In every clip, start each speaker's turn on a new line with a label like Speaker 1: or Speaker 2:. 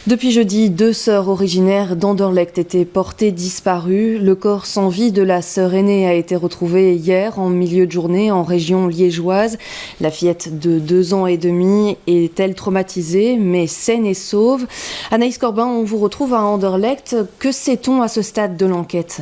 Speaker 1: Depuis jeudi, 2 sœurs originaires d'Anderlecht étaient portées disparues. Le corps sans vie de la sœur aînée a été retrouvé hier en milieu de journée en région liégeoise. La fillette de 2 ans et demi est-elle traumatisée mais saine et sauve. Anaïs Corbin, on vous retrouve à Anderlecht. Que sait-on à ce stade de l'enquête ?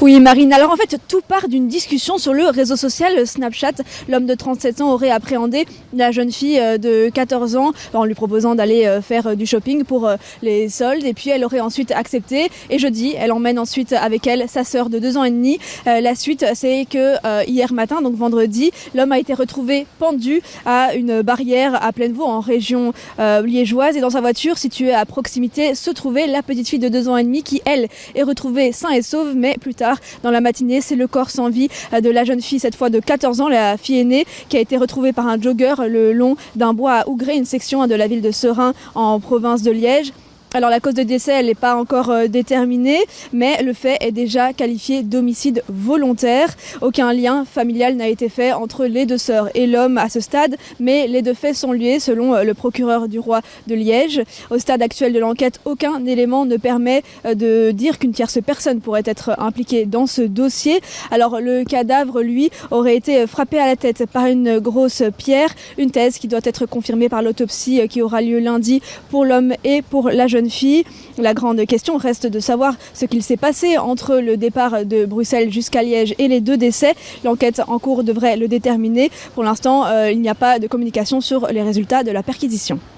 Speaker 2: Oui Marine, alors en fait tout part d'une discussion sur le réseau social Snapchat. L'homme de 37 ans aurait appréhendé la jeune fille de 14 ans en lui proposant d'aller faire du shopping pour les soldes, et puis elle aurait ensuite accepté et jeudi elle emmène ensuite avec elle sa sœur de 2 ans et demi. La suite c'est que hier matin, donc vendredi, l'homme a été retrouvé pendu à une barrière à Plainevaux en région liégeoise, et dans sa voiture située à proximité se trouvait la petite fille de 2 ans et demi qui elle est retrouvée sain et sauve, mais plus tard dans la matinée, c'est le corps sans vie de la jeune fille, cette fois de 14 ans, la fille aînée, qui a été retrouvée par un jogger le long d'un bois à Ougré, une section de la ville de Serein en province de Liège. Alors la cause de décès, elle n'est pas encore déterminée, mais le fait est déjà qualifié d'homicide volontaire. Aucun lien familial n'a été fait entre les deux sœurs et l'homme à ce stade, mais les deux faits sont liés selon le procureur du roi de Liège. Au stade actuel de l'enquête, aucun élément ne permet de dire qu'une tierce personne pourrait être impliquée dans ce dossier. Alors le cadavre, lui, aurait été frappé à la tête par une grosse pierre, une thèse qui doit être confirmée par l'autopsie qui aura lieu lundi pour l'homme et pour la jeune fille. La grande question reste de savoir ce qu'il s'est passé entre le départ de Bruxelles jusqu'à Liège et les 2 décès. L'enquête en cours devrait le déterminer. Pour l'instant, il n'y a pas de communication sur les résultats de la perquisition.